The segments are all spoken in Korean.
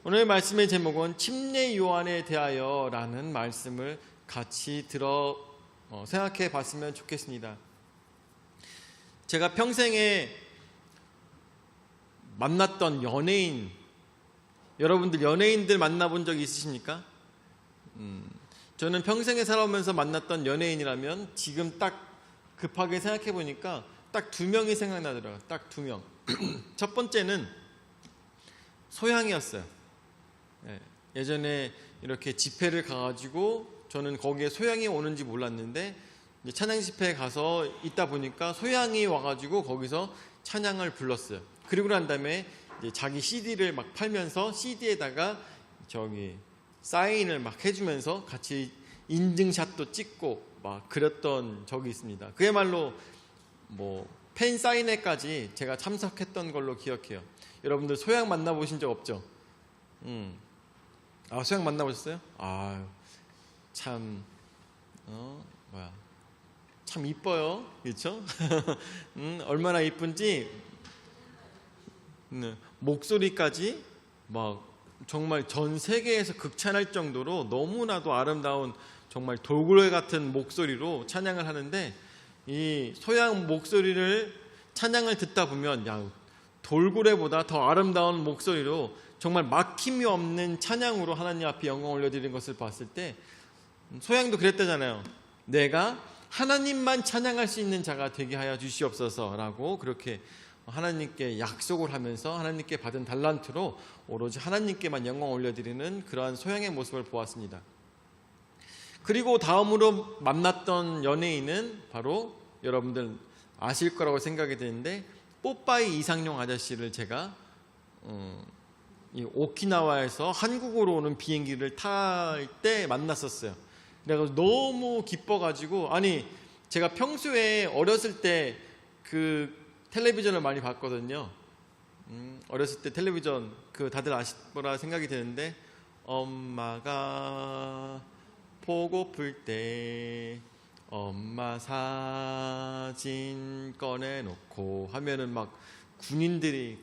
오늘 말씀의 제목은 침례 요한에 대하여 라는 말씀을 같이 생각해 봤으면 좋겠습니다. 제가 평생에 만났던 연예인, 여러분들 연예인들 만나본 적 있으십니까? 저는 평생에 살아오면서 만났던 연예인이라면 지금 딱 급하게 생각해 보니까 딱 2명이 생각나더라고요. 딱 2명. 첫 번째는 소양이었어요. 예전에 이렇게 집회를 가가지고 저는 거기에 소양이 오는지 몰랐는데 찬양 집회에 가서 있다 보니까 소양이 와가지고 거기서 찬양을 불렀어요. 그리고 난 다음에 이제 자기 CD를 막 팔면서 CD에다가 사인을 막 해주면서 같이 인증샷도 찍고 막 그랬던 적이 있습니다. 그야말로 팬 사인회까지 제가 참석했던 걸로 기억해요. 여러분들 소양 만나보신 적 없죠? 소양 만나보셨어요? 참 이뻐요. 그렇죠? 얼마나 이쁜지 목소리까지 막 정말 전 세계에서 극찬할 정도로 너무나도 아름다운 정말 돌고래 같은 목소리로 찬양을 하는데 이 소양 목소리를 찬양을 듣다 보면 돌고래보다 더 아름다운 목소리로 정말 막힘이 없는 찬양으로 하나님 앞에 영광 올려드리는 것을 봤을 때 소양도 그랬다잖아요. 내가 하나님만 찬양할 수 있는 자가 되게 하여 주시옵소서라고 그렇게 하나님께 약속을 하면서 하나님께 받은 달란트로 오로지 하나님께만 영광 올려드리는 그러한 소양의 모습을 보았습니다. 그리고 다음으로 만났던 연예인은 바로 여러분들 아실 거라고 생각이 되는데 뽀빠이 이상용 아저씨를 제가 이 오키나와에서 한국으로 오는 비행기를 탈 때 만났었어요. 그래서 너무 기뻐가지고 제가 평소에 어렸을 때 그 텔레비전을 많이 봤거든요. 어렸을 때 텔레비전 다들 아실 거라 생각이 되는데 엄마가 보고플 때 엄마 사진 꺼내놓고 하면은 막 군인들이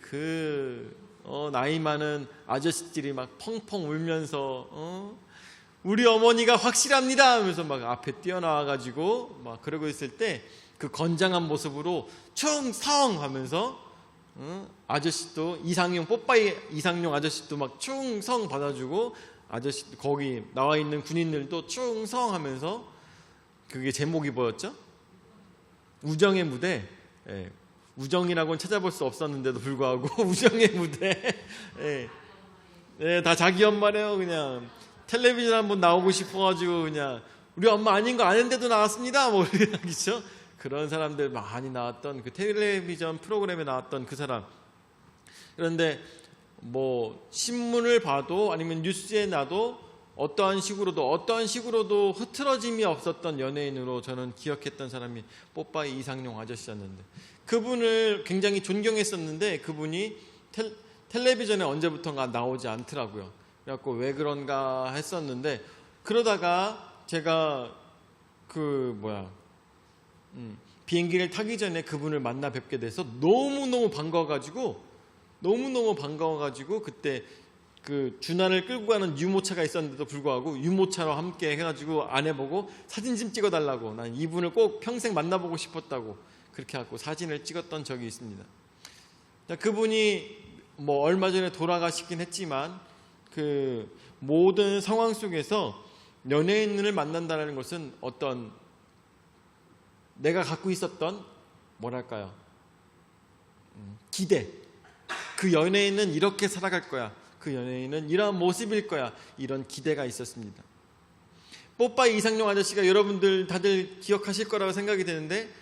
나이 많은 아저씨들이 막 펑펑 울면서 우리 어머니가 확실합니다 하면서 막 앞에 뛰어나와가지고 막 그러고 있을 때 그 건장한 모습으로 충성 하면서 아저씨도 뽀빠이 이상용 아저씨도 막 충성 받아주고 아저씨 거기 나와 있는 군인들도 충성하면서 그게 제목이 뭐였죠? 우정의 무대. 우정이라고는 찾아볼 수 없었는데도 불구하고 우정의 무대. 다 자기 엄마래요. 그냥 텔레비전 한번 나오고 싶어가지고 그냥 우리 엄마 아닌 거 아는데도 나왔습니다. 그렇죠? 그런 사람들 많이 나왔던 그 텔레비전 프로그램에 나왔던 그 사람. 그런데 신문을 봐도 아니면 뉴스에 나도 어떠한 식으로도 흐트러짐이 없었던 연예인으로 저는 기억했던 사람이 뽀빠이 이상용 아저씨였는데 그분을 굉장히 존경했었는데 그분이 텔레비전에 언제부턴가 나오지 않더라고요. 그래갖고 왜 그런가 했었는데 그러다가 제가 비행기를 타기 전에 그분을 만나 뵙게 돼서 너무너무 반가워가지고 그때 준하를 끌고 가는 유모차가 있었는데도 불구하고 유모차와 함께 해가지고 아내보고 사진 좀 찍어달라고 난 이분을 꼭 평생 만나보고 싶었다고 그렇게 하고 사진을 찍었던 적이 있습니다. 그분이 얼마 전에 돌아가시긴 했지만 그 모든 상황 속에서 연예인을 만난다는 것은 어떤 내가 갖고 있었던 기대, 그 연예인은 이렇게 살아갈 거야, 그 연예인은 이런 모습일 거야, 이런 기대가 있었습니다. 뽀빠이 이상용 아저씨가 여러분들 다들 기억하실 거라고 생각이 되는데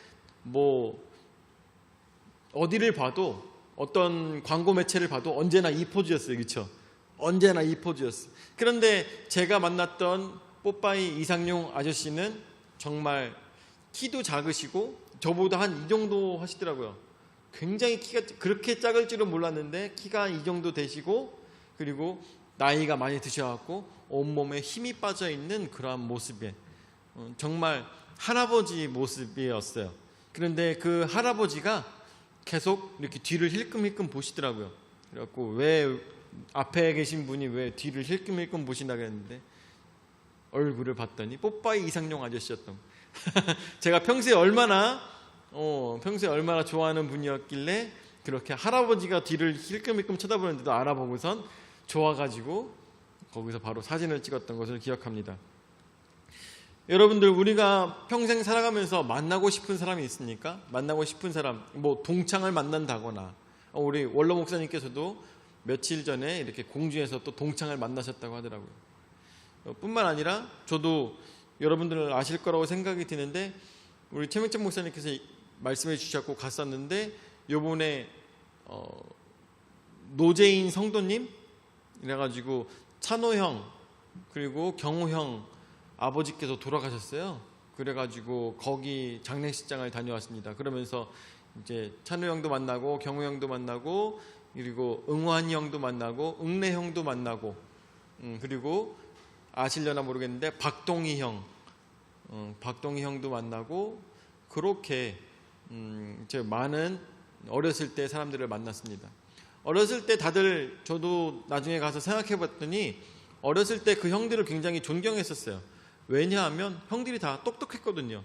어디를 봐도 어떤 광고 매체를 봐도 언제나 이 포즈였어요. 그렇죠? 언제나 이 포즈였어요. 그런데 제가 만났던 뽀빠이 이상용 아저씨는 정말 키도 작으시고 저보다 한 이 정도 하시더라고요. 굉장히 키가 그렇게 작을 줄은 몰랐는데 키가 이 정도 되시고 그리고 나이가 많이 드셔갖고 온몸에 힘이 빠져있는 그러한 모습에 정말 할아버지 모습이었어요. 그런데 그 할아버지가 계속 이렇게 뒤를 힐끔힐끔 보시더라고요. 그래갖고 왜 앞에 계신 분이 왜 뒤를 힐끔힐끔 보신다고 했는데 얼굴을 봤더니 뽀빠이 이상용 아저씨였던 제가 평소에 얼마나 좋아하는 분이었길래 그렇게 할아버지가 뒤를 힐끔힐끔 쳐다보는데도 알아보고선 좋아가지고 거기서 바로 사진을 찍었던 것을 기억합니다. 여러분들, 우리가 평생 살아가면서 만나고 싶은 사람이 있습니까? 만나고 싶은 사람, 뭐 동창을 만난다거나, 우리 원로 목사님께서도 며칠 전에 이렇게 공주에서 또 동창을 만나셨다고 하더라고요. 뿐만 아니라 저도 여러분들 아실 거라고 생각이 드는데, 우리 최명찬 목사님께서 말씀해 주셨고 갔었는데, 요번에 노재인 성도님 이래가지고 찬호 형 그리고 경호 형 아버지께서 돌아가셨어요. 그래가지고 거기 장례식장을 다녀왔습니다. 그러면서 이제 찬호 형도 만나고 경호 형도 만나고 그리고 응환이 형도 만나고 응래 형도 만나고 그리고 아실려나 모르겠는데 박동희 형도 만나고, 그렇게 이제 많은 어렸을 때 사람들을 만났습니다. 어렸을 때 다들, 저도 나중에 가서 생각해 봤더니 어렸을 때 그 형들을 굉장히 존경했었어요. 왜냐하면 형들이 다 똑똑했거든요.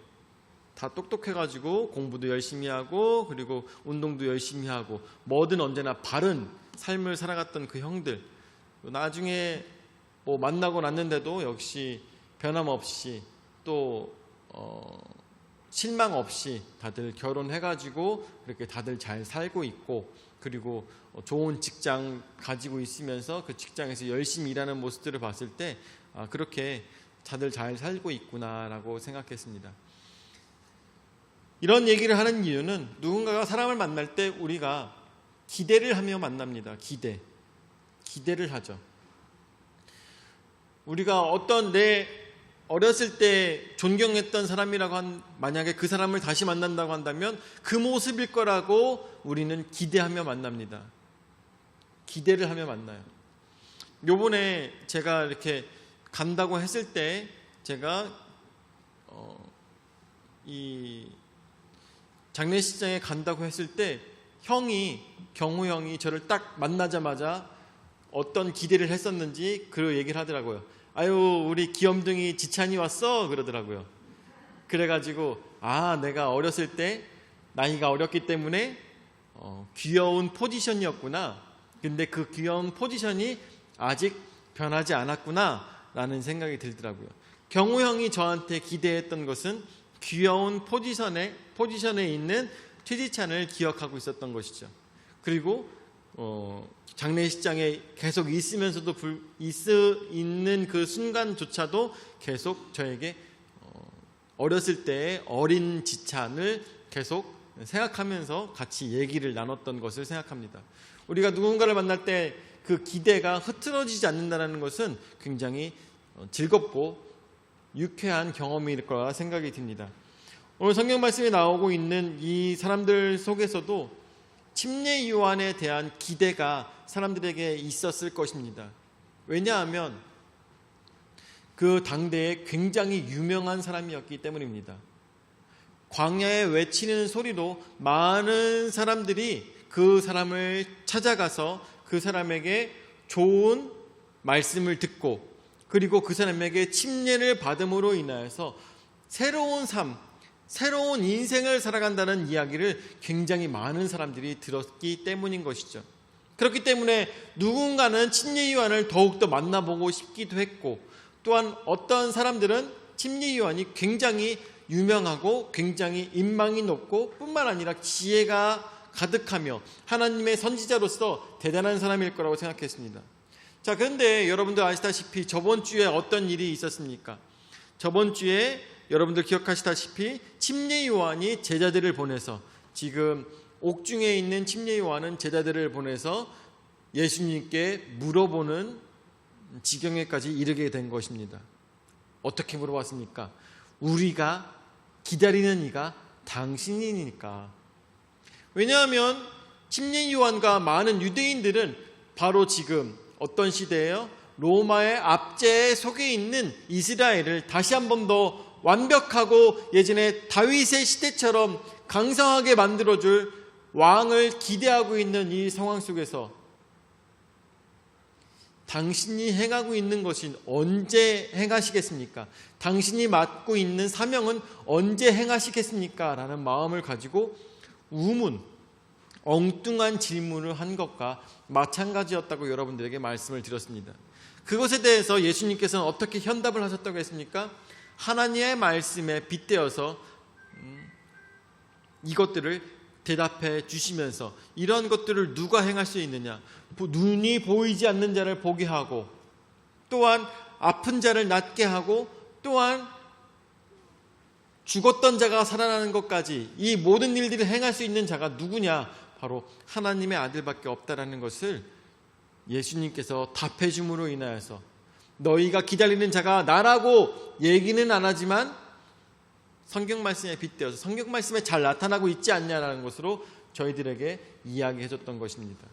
다 똑똑해가지고 공부도 열심히 하고 그리고 운동도 열심히 하고 뭐든 언제나 바른 삶을 살아갔던 그 형들, 나중에 뭐 만나고 났는데도 역시 변함없이 또 실망 없이 다들 결혼해가지고 그렇게 다들 잘 살고 있고, 그리고 좋은 직장 가지고 있으면서 그 직장에서 열심히 일하는 모습들을 봤을 때 그렇게 다들 잘 살고 있구나라고 생각했습니다. 이런 얘기를 하는 이유는 누군가가 사람을 만날 때 우리가 기대를 하며 만납니다. 기대를 하죠. 우리가 어떤 내 어렸을 때 존경했던 사람이라고 만약에 그 사람을 다시 만난다고 한다면 그 모습일 거라고 우리는 기대하며 만납니다. 기대를 하며 만나요. 요번에 제가 이렇게 간다고 했을 때 제가 이 장례식장에 간다고 했을 때 경호 형이 저를 딱 만나자마자 어떤 기대를 했었는지 그 얘기를 하더라고요. 아유, 우리 귀염둥이 지찬이 왔어 그러더라고요. 그래가지고 내가 어렸을 때 나이가 어렸기 때문에 귀여운 포지션이었구나. 근데 그 귀여운 포지션이 아직 변하지 않았구나 라는 생각이 들더라고요. 경호 형이 저한테 기대했던 것은 귀여운 포지션에 있는 최지찬을 기억하고 있었던 것이죠. 그리고 장례식장에 계속 있으면서도 있는 그 순간조차도 계속 저에게 어렸을 때의 어린 지찬을 계속 생각하면서 같이 얘기를 나눴던 것을 생각합니다. 우리가 누군가를 만날 때 그 기대가 흐트러지지 않는다는 것은 굉장히 즐겁고 유쾌한 경험일 거라 생각이 듭니다. 오늘 성경 말씀에 나오고 있는 이 사람들 속에서도 침례 요한에 대한 기대가 사람들에게 있었을 것입니다. 왜냐하면 그 당대에 굉장히 유명한 사람이었기 때문입니다. 광야에 외치는 소리로 많은 사람들이 그 사람을 찾아가서 그 사람에게 좋은 말씀을 듣고 그리고 그 사람에게 침례를 받음으로 인하여서 새로운 삶, 새로운 인생을 살아간다는 이야기를 굉장히 많은 사람들이 들었기 때문인 것이죠. 그렇기 때문에 누군가는 침례 요한을 더욱더 만나보고 싶기도 했고, 또한 어떤 사람들은 침례 요한이 굉장히 유명하고 굉장히 인망이 높고 뿐만 아니라 지혜가 가득하며 하나님의 선지자로서 대단한 사람일 거라고 생각했습니다. 자, 그런데 여러분들 아시다시피 저번 주에 어떤 일이 있었습니까? 저번 주에 여러분들 기억하시다시피 침례 요한이 제자들을 보내서, 지금 옥중에 있는 침례 요한은 제자들을 보내서 예수님께 물어보는 지경에까지 이르게 된 것입니다. 어떻게 물어봤습니까? 우리가 기다리는 이가 당신이니까. 왜냐하면 침례 요한과 많은 유대인들은 바로 지금 어떤 시대예요? 로마의 압제 속에 있는 이스라엘을 다시 한 번 더 완벽하고 예전에 다윗의 시대처럼 강성하게 만들어줄 왕을 기대하고 있는 이 상황 속에서 당신이 행하고 있는 것이 언제 행하시겠습니까? 당신이 맡고 있는 사명은 언제 행하시겠습니까? 라는 마음을 가지고 우문, 엉뚱한 질문을 한 것과 마찬가지였다고 여러분들에게 말씀을 드렸습니다. 그것에 대해서 예수님께서는 어떻게 현답을 하셨다고 했습니까? 하나님의 말씀에 빗대어서 이것들을 대답해 주시면서 이런 것들을 누가 행할 수 있느냐? 눈이 보이지 않는 자를 보게 하고, 또한 아픈 자를 낫게 하고, 또한 죽었던 자가 살아나는 것까지 이 모든 일들을 행할 수 있는 자가 누구냐? 바로 하나님의 아들밖에 없다라는 것을 예수님께서 답해 줌으로 인하여서 너희가 기다리는 자가 나라고 얘기는 안 하지만 성경 말씀에 빗대어서 성경 말씀에 잘 나타나고 있지 않냐라는 것으로 저희들에게 이야기해 줬던 것입니다.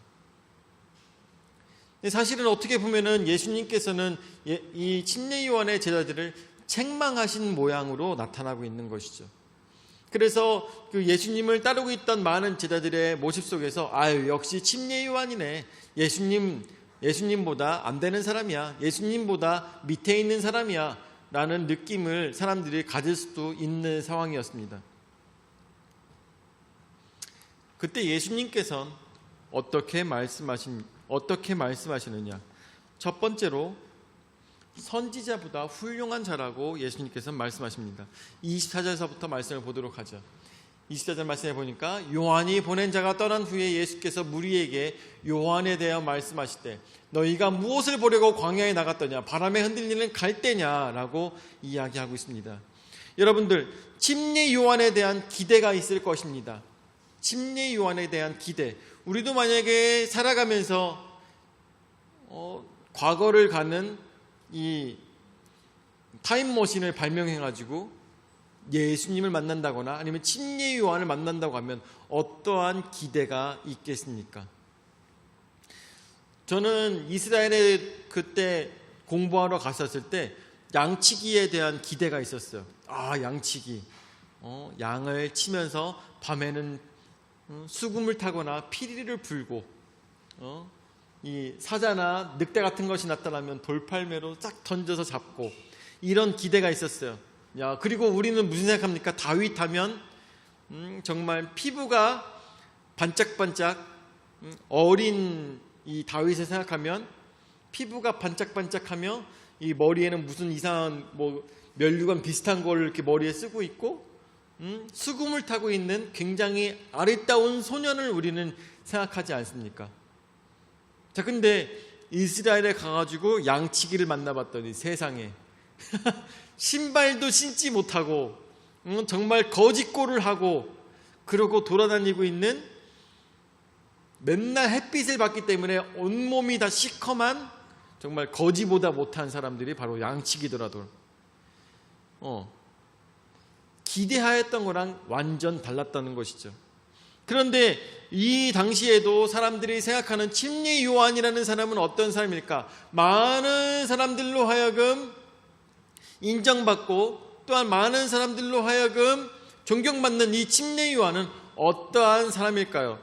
사실은 어떻게 보면은 예수님께서는 이 침례 요한의 제자들을 책망하신 모양으로 나타나고 있는 것이죠. 그래서 그 예수님을 따르고 있던 많은 제자들의 모습 속에서 아유 역시 침례 요한이네. 예수님보다 안 되는 사람이야. 예수님보다 밑에 있는 사람이야. 라는 느낌을 사람들이 가질 수도 있는 상황이었습니다. 그때 예수님께서는 어떻게 말씀하시느냐? 첫 번째로 선지자보다 훌륭한 자라고 예수님께서는 말씀하십니다. 24절에서부터 말씀을 보도록 하죠. 24절 말씀해 보니까 요한이 보낸 자가 떠난 후에 예수께서 무리에게 요한에 대하여 말씀하시되 너희가 무엇을 보려고 광야에 나갔더냐? 바람에 흔들리는 갈대냐라고 이야기하고 있습니다. 여러분들, 침례 요한에 대한 기대가 있을 것입니다. 침례 요한에 대한 기대. 우리도 만약에 살아가면서 과거를 가는 이 타임머신을 발명해가지고 예수님을 만난다거나 아니면 침례 요한을 만난다고 하면 어떠한 기대가 있겠습니까? 저는 이스라엘에 그때 공부하러 갔었을 때 양치기에 대한 기대가 있었어요. 아, 양치기. 양을 치면서 밤에는 수금을 타거나 피리를 불고 이 사자나 늑대 같은 것이 나타나면 돌팔매로 싹 던져서 잡고 이런 기대가 있었어요. 야, 그리고 우리는 무슨 생각합니까? 다윗 하면 정말 피부가 반짝반짝 어린 이 다윗을 생각하면 피부가 반짝반짝하며 이 머리에는 무슨 이상한 면류관 비슷한 걸 이렇게 머리에 쓰고 있고 수금을 타고 있는 굉장히 아리따운 소년을 우리는 생각하지 않습니까? 자, 근데 이스라엘에 가가지고 양치기를 만나봤더니 세상에 신발도 신지 못하고 정말 거짓골을 하고 그러고 돌아다니고 있는, 맨날 햇빛을 받기 때문에 온몸이 다 시커먼 정말 거지보다 못한 사람들이 바로 양치기더라도 기대하였던 거랑 완전 달랐다는 것이죠. 그런데 이 당시에도 사람들이 생각하는 침례 요한이라는 사람은 어떤 사람일까? 많은 사람들로 하여금 인정받고 또한 많은 사람들로 하여금 존경받는 이 침례 요한은 어떠한 사람일까요?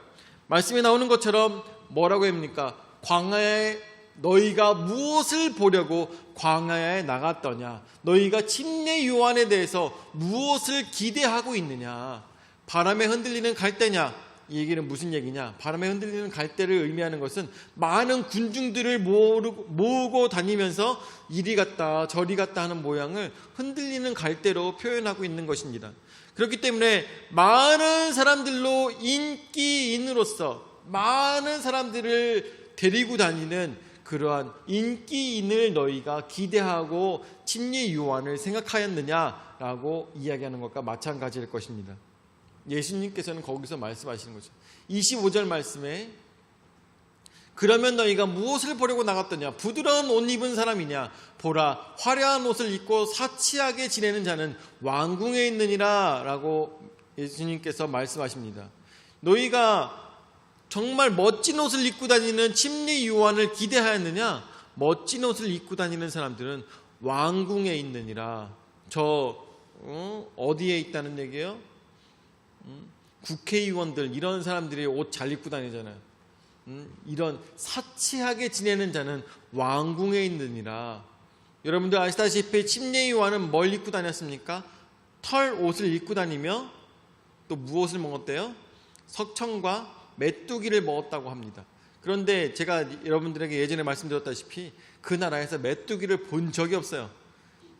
말씀에 나오는 것처럼 뭐라고 합니까? 광야에 너희가 무엇을 보려고 광야에 나갔더냐? 너희가 침례 요한에 대해서 무엇을 기대하고 있느냐? 바람에 흔들리는 갈대냐? 이 얘기는 무슨 얘기냐? 바람에 흔들리는 갈대를 의미하는 것은 많은 군중들을 모으고 다니면서 이리 갔다 저리 갔다 하는 모양을 흔들리는 갈대로 표현하고 있는 것입니다. 그렇기 때문에 많은 사람들로 인기인으로서 많은 사람들을 데리고 다니는 그러한 인기인을 너희가 기대하고 침례 요한을 생각하였느냐라고 이야기하는 것과 마찬가지일 것입니다. 예수님께서는 거기서 말씀하시는 거죠. 25절 말씀에 그러면 너희가 무엇을 보려고 나갔더냐? 부드러운 옷 입은 사람이냐? 보라, 화려한 옷을 입고 사치하게 지내는 자는 왕궁에 있느니라 라고 예수님께서 말씀하십니다. 너희가 정말 멋진 옷을 입고 다니는 침례 요한을 기대하였느냐? 멋진 옷을 입고 다니는 사람들은 왕궁에 있느니라. 어디에 있다는 얘기예요? 국회의원들 이런 사람들이 옷 잘 입고 다니잖아요. 이런 사치하게 지내는 자는 왕궁에 있느니라. 여러분들 아시다시피 침례 요한은 뭘 입고 다녔습니까? 털 옷을 입고 다니며 또 무엇을 먹었대요? 석청과 메뚜기를 먹었다고 합니다. 그런데 제가 여러분들에게 예전에 말씀드렸다시피 그 나라에서 메뚜기를 본 적이 없어요.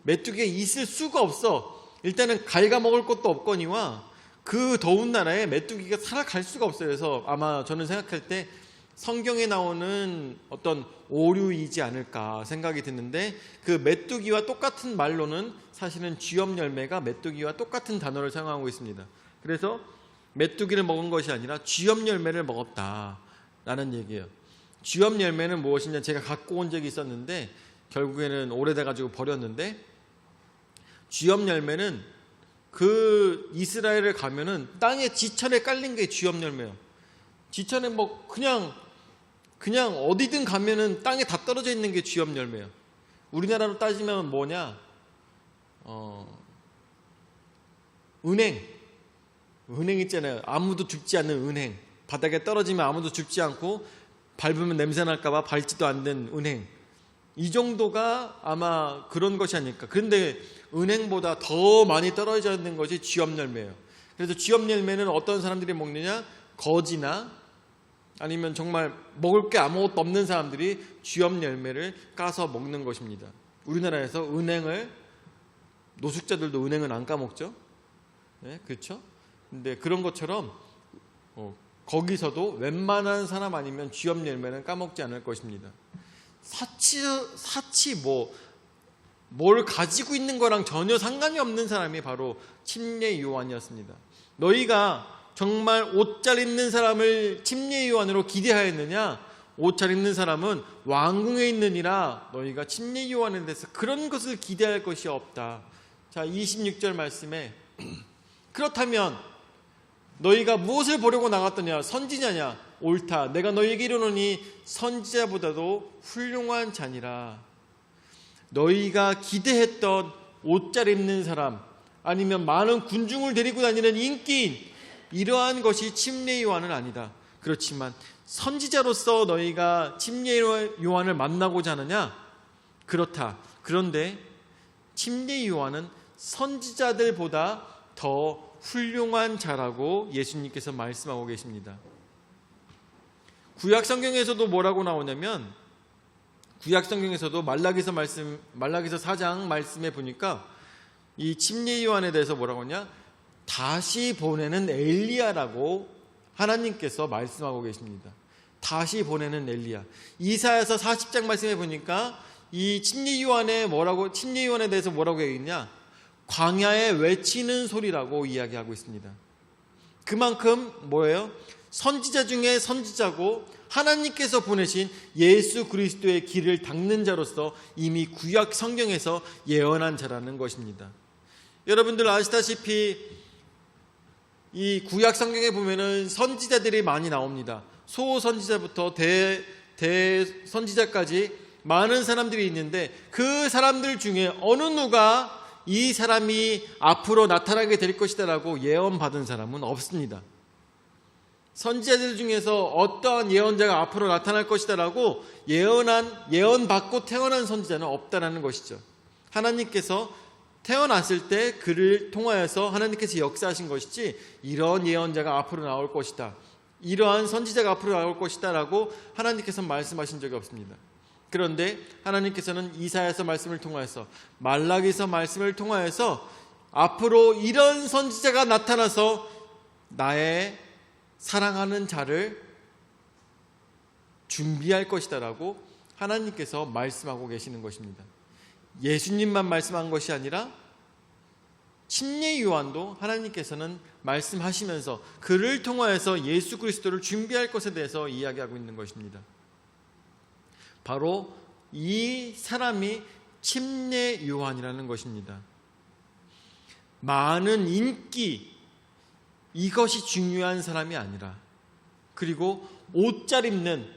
메뚜기가 있을 수가 없어. 일단은 갉아먹을 것도 없거니와 그 더운 나라에 메뚜기가 살아갈 수가 없어요. 그래서 아마 저는 생각할 때 성경에 나오는 어떤 오류이지 않을까 생각이 드는데, 그 메뚜기와 똑같은 말로는 사실은 쥐염 열매가 메뚜기와 똑같은 단어를 사용하고 있습니다. 그래서 메뚜기를 먹은 것이 아니라 쥐염 열매를 먹었다라는 얘기예요. 쥐염 열매는 무엇이냐, 제가 갖고 온 적이 있었는데 결국에는 오래돼가지고 버렸는데, 쥐염 열매는 그 이스라엘을 가면은 땅에 지천에 깔린 게 쥐염 열매예요. 지천에 뭐 그냥 어디든 가면은 땅에 다 떨어져 있는 게 쥐염 열매예요. 우리나라로 따지면 뭐냐, 은행 있잖아요. 아무도 죽지 않는 은행. 바닥에 떨어지면 아무도 죽지 않고 밟으면 냄새 날까봐 밟지도 않는 은행. 이 정도가 아마 그런 것이 아닐까. 그런데 은행보다 더 많이 떨어져 있는 것이 쥐염 열매예요. 그래서 쥐염 열매는 어떤 사람들이 먹느냐, 거지나 아니면 정말 먹을 게 아무것도 없는 사람들이 쥐염 열매를 까서 먹는 것입니다. 우리나라에서 노숙자들도 은행은 안 까먹죠. 네, 그렇죠? 근데 그런 것처럼 거기서도 웬만한 사람 아니면 쥐염 열매는 까먹지 않을 것입니다. 사치 뭘 가지고 있는 거랑 전혀 상관이 없는 사람이 바로 침례 요한이었습니다. 너희가 정말 옷 잘 입는 사람을 침례 요한으로 기대하였느냐? 옷 잘 입는 사람은 왕궁에 있느니라. 너희가 침례 요한에 대해서 그런 것을 기대할 것이 없다. 자, 26절 말씀에 그렇다면 너희가 무엇을 보려고 나갔더냐? 선지자냐? 옳다. 내가 너희에게 이르노니 선지자보다도 훌륭한 자니라. 너희가 기대했던 옷 잘 입는 사람, 아니면 많은 군중을 데리고 다니는 인기인, 이러한 것이 침례 요한은 아니다. 그렇지만 선지자로서 너희가 침례 요한을 만나고자 하느냐? 그렇다. 그런데 침례 요한은 선지자들보다 더 훌륭한 자라고 예수님께서 말씀하고 계십니다. 구약 성경에서도 뭐라고 나오냐면, 구약 성경에서도 말라기서 4장 말씀에 보니까 이 침례 요한에 대해서 뭐라고 하냐, 다시 보내는 엘리야라고 하나님께서 말씀하고 계십니다. 다시 보내는 엘리야. 이사야서 40장 말씀에 보니까 이 침례 요한에 대해서 뭐라고 얘기했냐, 광야에 외치는 소리라고 이야기하고 있습니다. 그만큼 뭐예요? 선지자 중에 선지자고 하나님께서 보내신 예수 그리스도의 길을 닦는 자로서 이미 구약 성경에서 예언한 자라는 것입니다. 여러분들 아시다시피 이 구약 성경에 보면은 선지자들이 많이 나옵니다. 소선지자부터 대선지자까지 많은 사람들이 있는데, 그 사람들 중에 어느 누가 이 사람이 앞으로 나타나게 될 것이다라고 예언받은 사람은 없습니다. 선지자들 중에서 어떠한 예언자가 앞으로 나타날 것이다라고 예언받고 태어난 선지자는 없다라는 것이죠. 하나님께서 태어났을 때 그를 통하여서 하나님께서 역사하신 것이지, 이런 예언자가 앞으로 나올 것이다, 이러한 선지자가 앞으로 나올 것이다 라고 하나님께서 말씀하신 적이 없습니다. 그런데 하나님께서는 이사야서 말씀을 통하여서, 말라기서 말씀을 통하여서 앞으로 이런 선지자가 나타나서 나의 사랑하는 자를 준비할 것이다 라고 하나님께서 말씀하고 계시는 것입니다. 예수님만 말씀한 것이 아니라 침례 요한도 하나님께서는 말씀하시면서 그를 통하여서 예수 그리스도를 준비할 것에 대해서 이야기하고 있는 것입니다. 바로 이 사람이 침례 요한이라는 것입니다. 많은 인기, 이것이 중요한 사람이 아니라, 그리고 옷 잘 입는,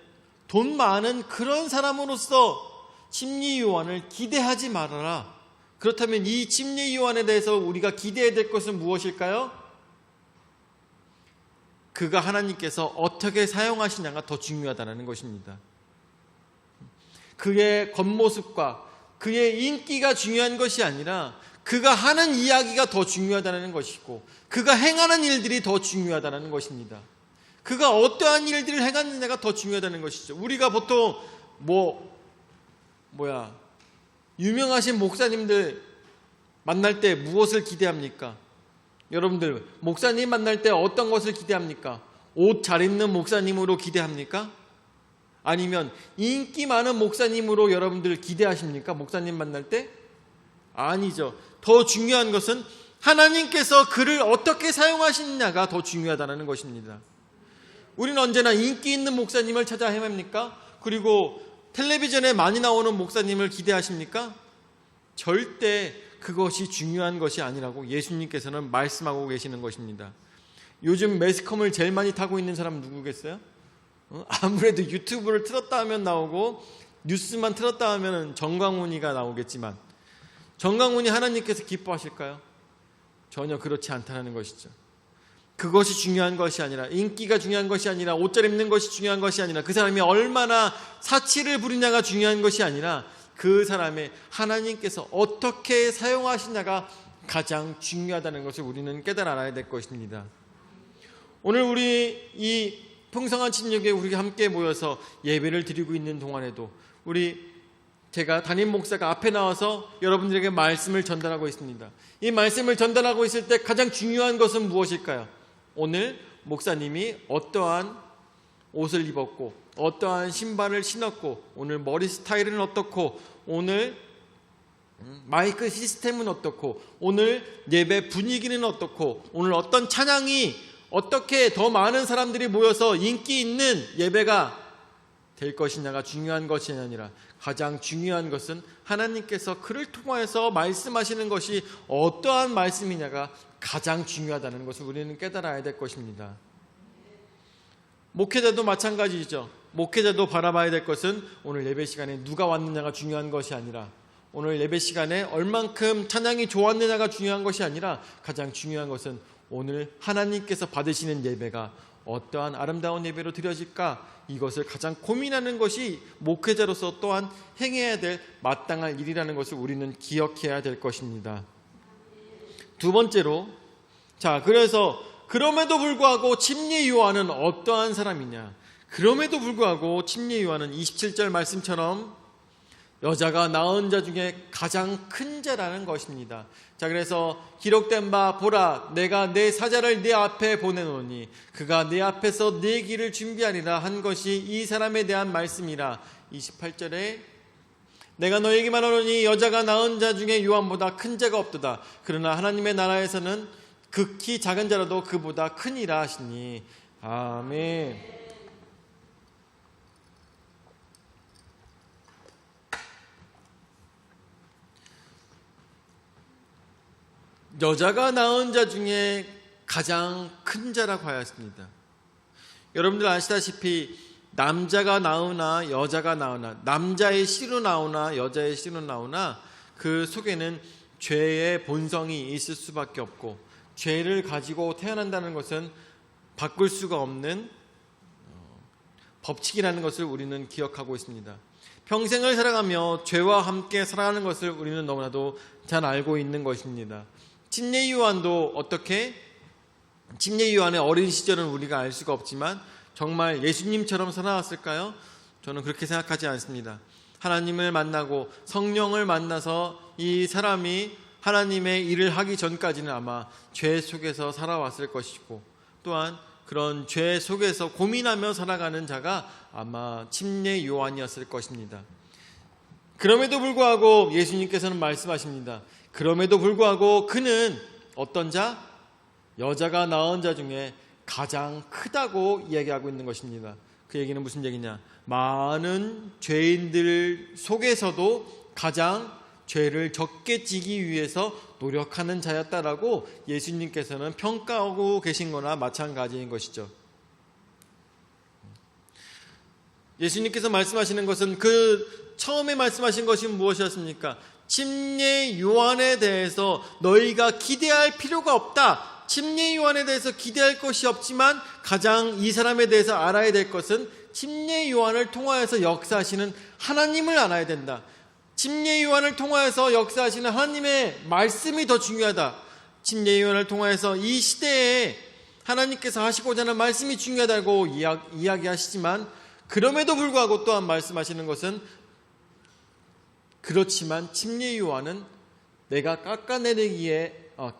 돈 많은 그런 사람으로서 침례 요한을 기대하지 말아라. 그렇다면 이 침례 요한에 대해서 우리가 기대해야 될 것은 무엇일까요? 그가 하나님께서 어떻게 사용하시냐가 더 중요하다는 것입니다. 그의 겉모습과 그의 인기가 중요한 것이 아니라 그가 하는 이야기가 더 중요하다는 것이고 그가 행하는 일들이 더 중요하다는 것입니다. 그가 어떠한 일들을 행하느냐가 더 중요하다는 것이죠. 우리가 보통 유명하신 목사님들 만날 때 무엇을 기대합니까? 여러분들 목사님 만날 때 어떤 것을 기대합니까? 옷 잘 입는 목사님으로 기대합니까? 아니면 인기 많은 목사님으로 여러분들 기대하십니까? 목사님 만날 때? 아니죠. 더 중요한 것은 하나님께서 그를 어떻게 사용하시느냐가 더 중요하다는 것입니다. 우리는 언제나 인기 있는 목사님을 찾아 헤맵니까? 그리고 텔레비전에 많이 나오는 목사님을 기대하십니까? 절대 그것이 중요한 것이 아니라고 예수님께서는 말씀하고 계시는 것입니다. 요즘 매스컴을 제일 많이 타고 있는 사람은 누구겠어요? 아무래도 유튜브를 틀었다 하면 나오고 뉴스만 틀었다 하면 정광훈이가 나오겠지만 정광훈이 하나님께서 기뻐하실까요? 전혀 그렇지 않다는 것이죠. 그것이 중요한 것이 아니라 인기가 중요한 것이 아니라 옷 잘 입는 것이 중요한 것이 아니라 그 사람이 얼마나 사치를 부리냐가 중요한 것이 아니라 그 사람의 하나님께서 어떻게 사용하시냐가 가장 중요하다는 것을 우리는 깨달아 알아야 될 것입니다. 오늘 우리 이 풍성한 침략에 우리가 함께 모여서 예배를 드리고 있는 동안에도 제가 담임 목사가 앞에 나와서 여러분들에게 말씀을 전달하고 있습니다. 이 말씀을 전달하고 있을 때 가장 중요한 것은 무엇일까요? 오늘 목사님이 어떠한 옷을 입었고 어떠한 신발을 신었고 오늘 머리 스타일은 어떻고 오늘 마이크 시스템은 어떻고 오늘 예배 분위기는 어떻고 오늘 어떤 찬양이 어떻게 더 많은 사람들이 모여서 인기 있는 예배가 될 것이냐가 중요한 것이 아니라 가장 중요한 것은 하나님께서 그를 통하여서 말씀하시는 것이 어떠한 말씀이냐가 가장 중요하다는 것을 우리는 깨달아야 될 것입니다. 목회자도 마찬가지죠. 목회자도 바라봐야 될 것은 오늘 예배 시간에 누가 왔느냐가 중요한 것이 아니라 오늘 예배 시간에 얼만큼 찬양이 좋았느냐가 중요한 것이 아니라 가장 중요한 것은 오늘 하나님께서 받으시는 예배가 어떠한 아름다운 예배로 드려질까 이것을 가장 고민하는 것이 목회자로서 또한 행해야 될 마땅한 일이라는 것을 우리는 기억해야 될 것입니다. 두 번째로 그래서 그럼에도 불구하고 침례 요한은 어떠한 사람이냐? 그럼에도 불구하고 침례 요한은 27절 말씀처럼 여자가 낳은 자 중에 가장 큰 자라는 것입니다. 그래서 기록된 바 보라 내가 내 사자를 네 앞에 보내노니 그가 네 앞에서 네 길을 준비하리라 한 것이 이 사람에 대한 말씀이라. 28절에 내가 너에게 말하노니 여자가 낳은 자 중에 요한보다 큰 자가 없도다. 그러나 하나님의 나라에서는 극히 작은 자라도 그보다 크니라 하시니. 아멘. 여자가 낳은 자 중에 가장 큰 자라고 하였습니다. 여러분들 아시다시피 남자가 나오나 여자가 나오나 남자의 씨로 나오나 여자의 씨로 나오나 그 속에는 죄의 본성이 있을 수밖에 없고 죄를 가지고 태어난다는 것은 바꿀 수가 없는 법칙이라는 것을 우리는 기억하고 있습니다. 평생을 살아가며 죄와 함께 살아가는 것을 우리는 너무나도 잘 알고 있는 것입니다. 침례 요한도 침례 요한의 어린 시절은 우리가 알 수가 없지만 정말 예수님처럼 살아왔을까요? 저는 그렇게 생각하지 않습니다. 하나님을 만나고 성령을 만나서 이 사람이 하나님의 일을 하기 전까지는 아마 죄 속에서 살아왔을 것이고 또한 그런 죄 속에서 고민하며 살아가는 자가 아마 침례 요한이었을 것입니다. 그럼에도 불구하고 예수님께서는 말씀하십니다. 그럼에도 불구하고 그는 어떤 자? 여자가 낳은 자 중에 가장 크다고 이야기하고 있는 것입니다. 그 얘기는 무슨 얘기냐? 많은 죄인들 속에서도 가장 죄를 적게 지기 위해서 노력하는 자였다라고 예수님께서는 평가하고 계신 거나 마찬가지인 것이죠. 예수님께서 말씀하시는 것은 처음에 말씀하신 것이 무엇이었습니까? 침례 요한에 대해서 너희가 기대할 필요가 없다. 침례 요한에 대해서 기대할 것이 없지만 가장 이 사람에 대해서 알아야 될 것은 침례 요한을 통하여서 역사하시는 하나님을 알아야 된다. 침례 요한을 통하여서 역사하시는 하나님의 말씀이 더 중요하다. 침례 요한을 통하여서 이 시대에 하나님께서 하시고자 하는 말씀이 중요하다고 이야기하시지만 그럼에도 불구하고 또한 말씀하시는 것은 그렇지만 침례 요한은 내가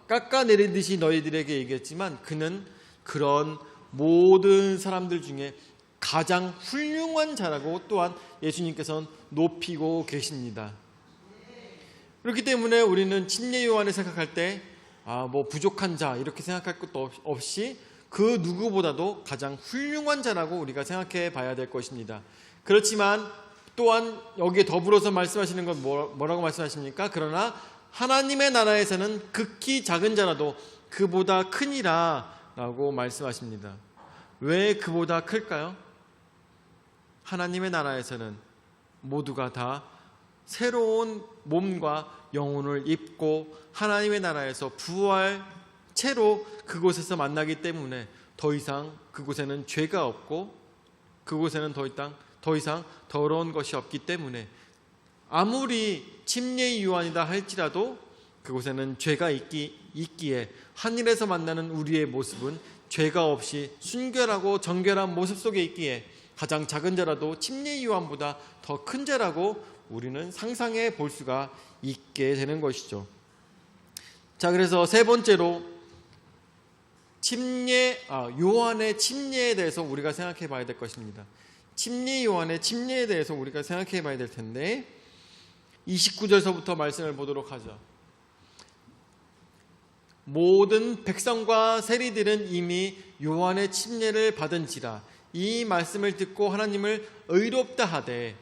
깎아내리듯이 너희들에게 얘기했지만 그는 그런 모든 사람들 중에 가장 훌륭한 자라고 또한 예수님께서는 높이고 계십니다. 그렇기 때문에 우리는 침례 요한을 생각할 때 부족한 자 이렇게 생각할 것도 없이 그 누구보다도 가장 훌륭한 자라고 우리가 생각해 봐야 될 것입니다. 그렇지만 또한 여기에 더불어서 말씀하시는 건 뭐라고 말씀하십니까? 그러나 하나님의 나라에서는 극히 작은 자라도 그보다 크니라 라고 말씀하십니다. 왜 그보다 클까요? 하나님의 나라에서는 모두가 다 새로운 몸과 영혼을 입고 하나님의 나라에서 부활 채로 그곳에서 만나기 때문에 더 이상 그곳에는 죄가 없고 그곳에는 더 이상 더러운 것이 없기 때문에 아무리 침례 요한이다 할지라도 그곳에는 죄가 있기에 하늘에서 만나는 우리의 모습은 죄가 없이 순결하고 정결한 모습 속에 있기에 가장 작은 자라도 침례 요한보다 더 큰 자라고 우리는 상상해 볼 수가 있게 되는 것이죠. 자, 그래서 세 번째로 요한의 침례에 대해서 우리가 생각해 봐야 될 것입니다. 침례 요한의 침례에 대해서 우리가 생각해 봐야 될 텐데 29절서부터 말씀을 보도록 하죠. 모든 백성과 세리들은 이미 요한의 침례를 받은지라 이 말씀을 듣고 하나님을 의롭다 하되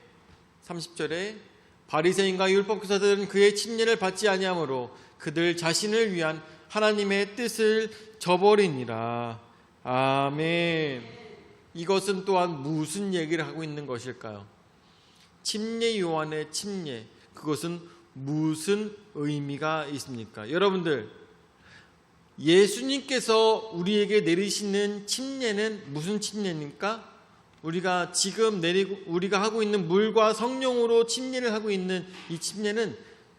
30절에 바리새인과 율법교사들은 그의 침례를 받지 아니하므로 그들 자신을 위한 하나님의 뜻을 저버리니라. 아멘. 이것은 또한 무슨 얘기를 하고 있는 것일까요? 침례 요한의 침례, 그것은 무슨 의미가 있습니까? 여러분들, 예수님께서 우리에게 내리시는 침례는 무슨 침례입니까? 우리가 지금 우리가 하고 있는 물과 성령으로 침례를 하고 있는 이 침례는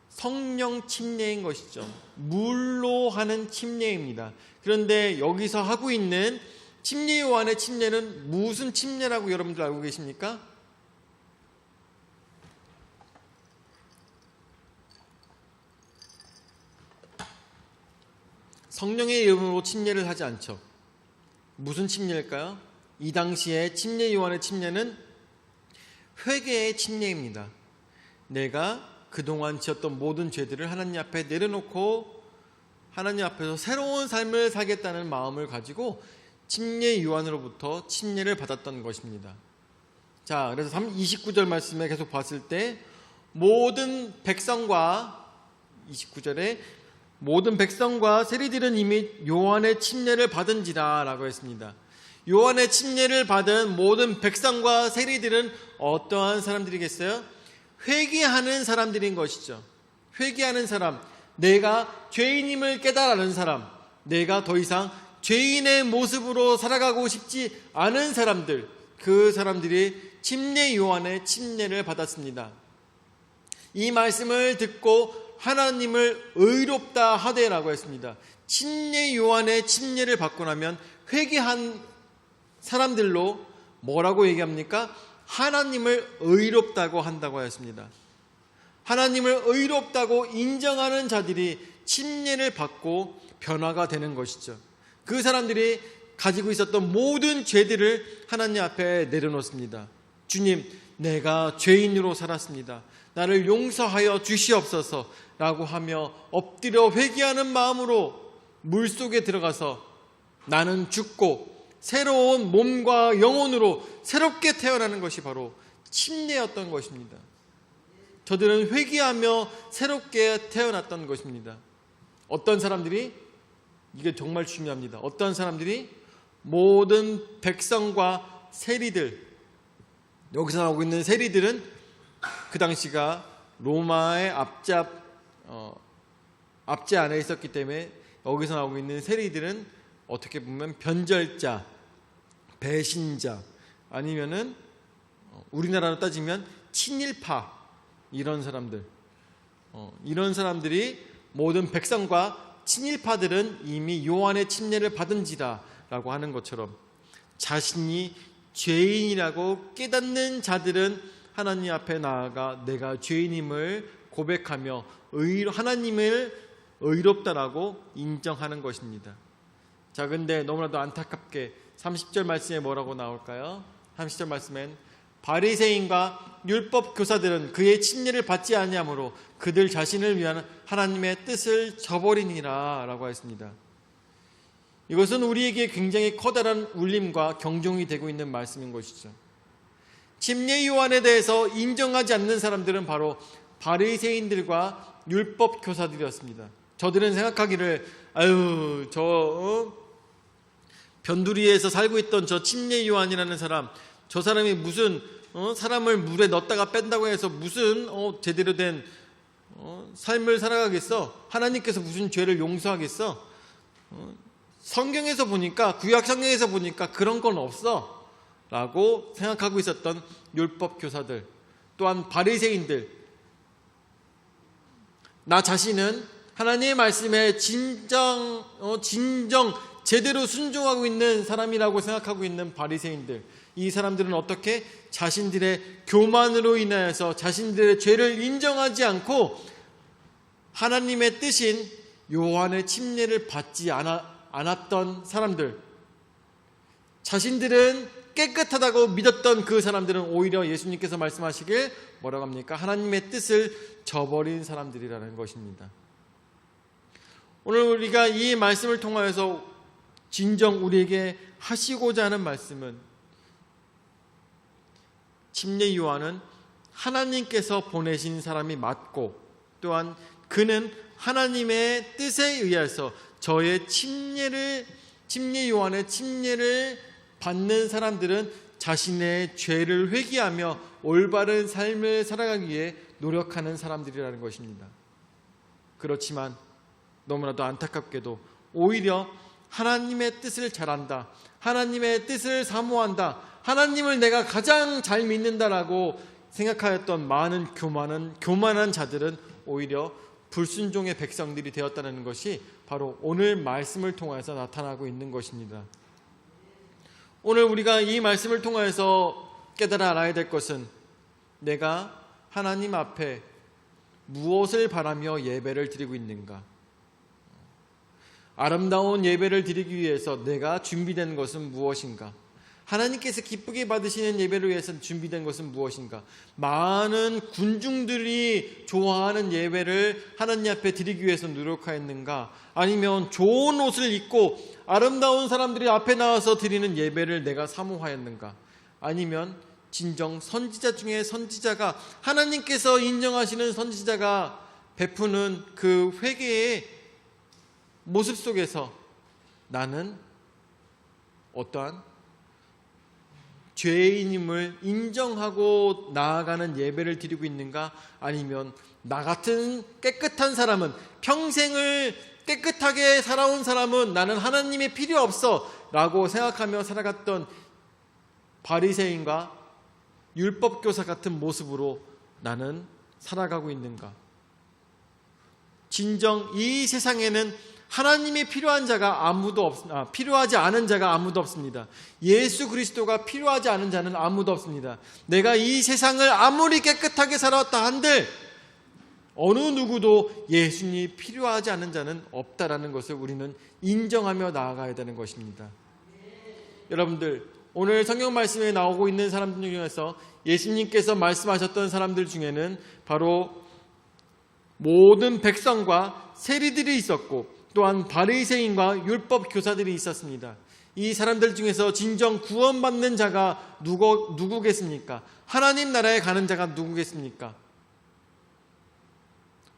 성령 침례인 것이죠. 물로 하는 침례입니다. 그런데 여기서 하고 있는 침례 요한의 침례는 무슨 침례라고 여러분들 알고 계십니까? 성령의 이름으로 침례를 하지 않죠. 무슨 침례일까요? 이 당시에 침례 요한의 침례는 회개의 침례입니다. 내가 그동안 지었던 모든 죄들을 하나님 앞에 내려놓고 하나님 앞에서 새로운 삶을 살겠다는 마음을 가지고 침례 요한으로부터 침례를 받았던 것입니다. 자, 그래서 29절 말씀에 계속 봤을 때 모든 백성과 29절에 모든 백성과 세리들은 이미 요한의 침례를 받은지라 라고 했습니다. 요한의 침례를 받은 모든 백성과 세리들은 어떠한 사람들이겠어요? 회개하는 사람들인 것이죠. 회개하는 사람, 내가 죄인임을 깨달은 사람, 내가 더 이상 죄인의 모습으로 살아가고 싶지 않은 사람들, 그 사람들이 침례 요한의 침례를 받았습니다. 이 말씀을 듣고 하나님을 의롭다 하되라고 했습니다. 침례 요한의 침례를 받고 나면 회개한 사람들로 뭐라고 얘기합니까? 하나님을 의롭다고 한다고 하였습니다. 하나님을 의롭다고 인정하는 자들이 침례를 받고 변화가 되는 것이죠. 그 사람들이 가지고 있었던 모든 죄들을 하나님 앞에 내려놓습니다. 주님, 내가 죄인으로 살았습니다. 나를 용서하여 주시옵소서 라고 하며 엎드려 회개하는 마음으로 물속에 들어가서 나는 죽고 새로운 몸과 영혼으로 새롭게 태어나는 것이 바로 침례였던 것입니다. 저들은 회개하며 새롭게 태어났던 것입니다. 어떤 사람들이, 이게 정말 중요합니다. 어떤 사람들이 모든 백성과 세리들, 여기서 나오고 있는 세리들은 그 당시가 로마의 압제 안에 있었기 때문에 여기서 나오고 있는 세리들은 어떻게 보면 변절자, 배신자, 아니면은 우리나라로 따지면 친일파, 이런 사람들, 이런 사람들이 모든 백성과 친일파들은 이미 요한의 침례를 받은지라 라고 하는 것처럼 자신이 죄인이라고 깨닫는 자들은 하나님 앞에 나아가 내가 죄인임을 고백하며 하나님을 의롭다라고 인정하는 것입니다. 자, 근데 너무나도 안타깝게 30절 말씀에 뭐라고 나올까요? 30절 말씀엔 바리새인과 율법 교사들은 그의 침례를 받지 아니하므로 그들 자신을 위한 하나님의 뜻을 저버리니라 라고 했습니다. 이것은 우리에게 굉장히 커다란 울림과 경종이 되고 있는 말씀인 것이죠. 침례 요한에 대해서 인정하지 않는 사람들은 바로 바리새인들과 율법 교사들이었습니다. 저들은 생각하기를 변두리에서 살고 있던 저 침례 요한이라는 사람, 저 사람이 무슨 사람을 물에 넣었다가 뺀다고 해서 무슨 제대로 된 삶을 살아가겠어? 하나님께서 무슨 죄를 용서하겠어? 성경에서 보니까, 구약 성경에서 보니까 그런 건 없어 라고 생각하고 있었던 율법 교사들, 또한 바리새인들, 나 자신은 하나님의 말씀에 진정 제대로 순종하고 있는 사람이라고 생각하고 있는 바리새인들, 이 사람들은 어떻게 자신들의 교만으로 인하여서 자신들의 죄를 인정하지 않고 하나님의 뜻인 요한의 침례를 받지 않았던 사람들, 자신들은 깨끗하다고 믿었던 그 사람들은 오히려 예수님께서 말씀하시길 뭐라고 합니까? 하나님의 뜻을 저버린 사람들이라는 것입니다. 오늘 우리가 이 말씀을 통하여서 진정 우리에게 하시고자 하는 말씀은, 침례 요한은 하나님께서 보내신 사람이 맞고, 또한 그는 하나님의 뜻에 의해서 저의 침례 요한의 침례를 받는 사람들은 자신의 죄를 회개하며 올바른 삶을 살아가기 위해 노력하는 사람들이라는 것입니다. 그렇지만 너무나도 안타깝게도 오히려 하나님의 뜻을 잘한다, 하나님의 뜻을 사모한다, 하나님을 내가 가장 잘 믿는다라고 생각하였던 많은 교만한 자들은 오히려 불순종의 백성들이 되었다는 것이 바로 오늘 말씀을 통해서 나타나고 있는 것입니다. 오늘 우리가 이 말씀을 통해서 깨달아 알아야 될 것은, 내가 하나님 앞에 무엇을 바라며 예배를 드리고 있는가? 아름다운 예배를 드리기 위해서 내가 준비된 것은 무엇인가? 하나님께서 기쁘게 받으시는 예배를 위해서 준비된 것은 무엇인가? 많은 군중들이 좋아하는 예배를 하나님 앞에 드리기 위해서 노력하였는가? 아니면 좋은 옷을 입고 아름다운 사람들이 앞에 나와서 드리는 예배를 내가 사모하였는가? 아니면 진정 선지자 중에 선지자가, 하나님께서 인정하시는 선지자가 베푸는 그 회개의 모습 속에서 나는 어떠한 죄인임을 인정하고 나아가는 예배를 드리고 있는가? 아니면 나 같은 깨끗한 사람은, 평생을 깨끗하게 살아온 사람은 나는 하나님이 필요 없어 라고 생각하며 살아갔던 바리새인과 율법교사 같은 모습으로 나는 살아가고 있는가? 진정 이 세상에는 하나님이 필요한 자가 필요하지 않은 자가 아무도 없습니다. 예수 그리스도가 필요하지 않은 자는 아무도 없습니다. 내가 이 세상을 아무리 깨끗하게 살아왔다 한들 어느 누구도 예수님이 필요하지 않은 자는 없다라는 것을 우리는 인정하며 나아가야 되는 것입니다. 여러분들, 오늘 성경 말씀에 나오고 있는 사람들 중에서 예수님께서 말씀하셨던 사람들 중에는 바로 모든 백성과 세리들이 있었고, 또한 바리새인과 율법 교사들이 있었습니다. 이 사람들 중에서 진정 구원받는 자가 누구겠습니까? 하나님 나라에 가는 자가 누구겠습니까?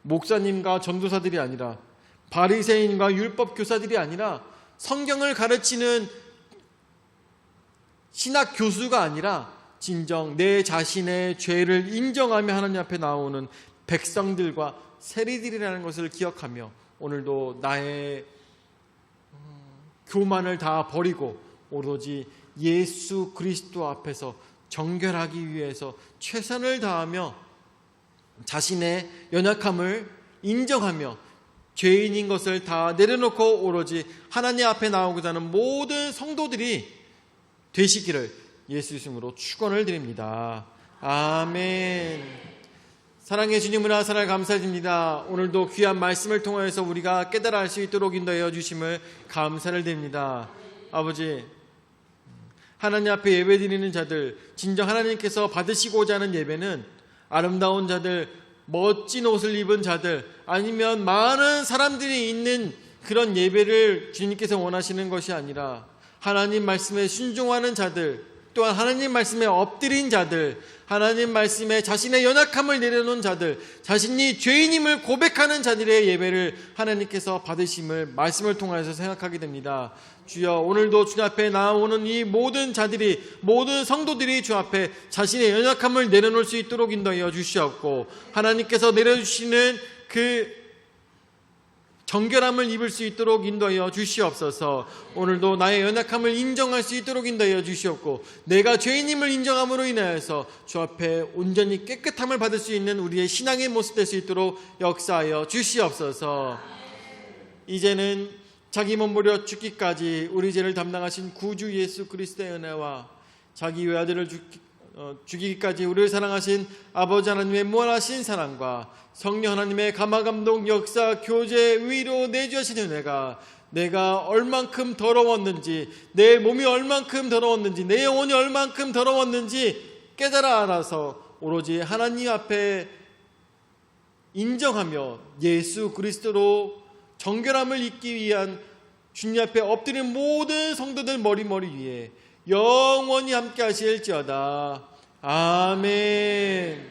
목사님과 전도사들이 아니라, 바리새인과 율법 교사들이 아니라, 성경을 가르치는 신학 교수가 아니라 진정 내 자신의 죄를 인정하며 하나님 앞에 나오는 백성들과 세리들이라는 것을 기억하며 오늘도 나의 교만을 다 버리고 오로지 예수 그리스도 앞에서 정결하기 위해서 최선을 다하며 자신의 연약함을 인정하며 죄인인 것을 다 내려놓고 오로지 하나님 앞에 나오고자 하는 모든 성도들이 되시기를 예수 이름으로 축원을 드립니다. 아멘. 사랑의 주님을 하사를 감사드립니다. 오늘도 귀한 말씀을 통하여서 우리가 깨달아 알 수 있도록 인도하여 주심을 감사를 드립니다. 아버지, 하나님 앞에 예배드리는 자들, 진정 하나님께서 받으시고자 하는 예배는 아름다운 자들, 멋진 옷을 입은 자들, 아니면 많은 사람들이 있는 그런 예배를 주님께서 원하시는 것이 아니라 하나님 말씀에 순종하는 자들, 또한 하나님 말씀에 엎드린 자들, 하나님 말씀에 자신의 연약함을 내려놓은 자들, 자신이 죄인임을 고백하는 자들의 예배를 하나님께서 받으심을 말씀을 통해서 생각하게 됩니다. 주여, 오늘도 주 앞에 나오는 이 모든 자들이, 모든 성도들이 주 앞에 자신의 연약함을 내려놓을 수 있도록 인도하여 주시옵고, 하나님께서 내려주시는 그 정결함을 입을 수 있도록 인도하여 주시옵소서. 오늘도 나의 연약함을 인정할 수 있도록 인도하여 주시옵고, 내가 죄인임을 인정함으로 인하여서 주 앞에 온전히 깨끗함을 받을 수 있는 우리의 신앙의 모습 될 수 있도록 역사하여 주시옵소서. 이제는 자기 몸 버려 죽기까지 우리 죄를 담당하신 구주 예수 그리스도의 은혜와 자기 외아들을 죽이기까지 우리를 사랑하신 아버지 하나님의 무한하신 사랑과 성령 하나님의 감화감동 역사 교제 위로 내주하신 은혜가 내가 얼만큼 더러웠는지, 내 몸이 얼만큼 더러웠는지, 내 영혼이 얼만큼 더러웠는지 깨달아 알아서 오로지 하나님 앞에 인정하며 예수 그리스도로 정결함을 입기 위한 주님 앞에 엎드린 모든 성도들 머리 위에 영원히 함께 하실지어다. 아멘.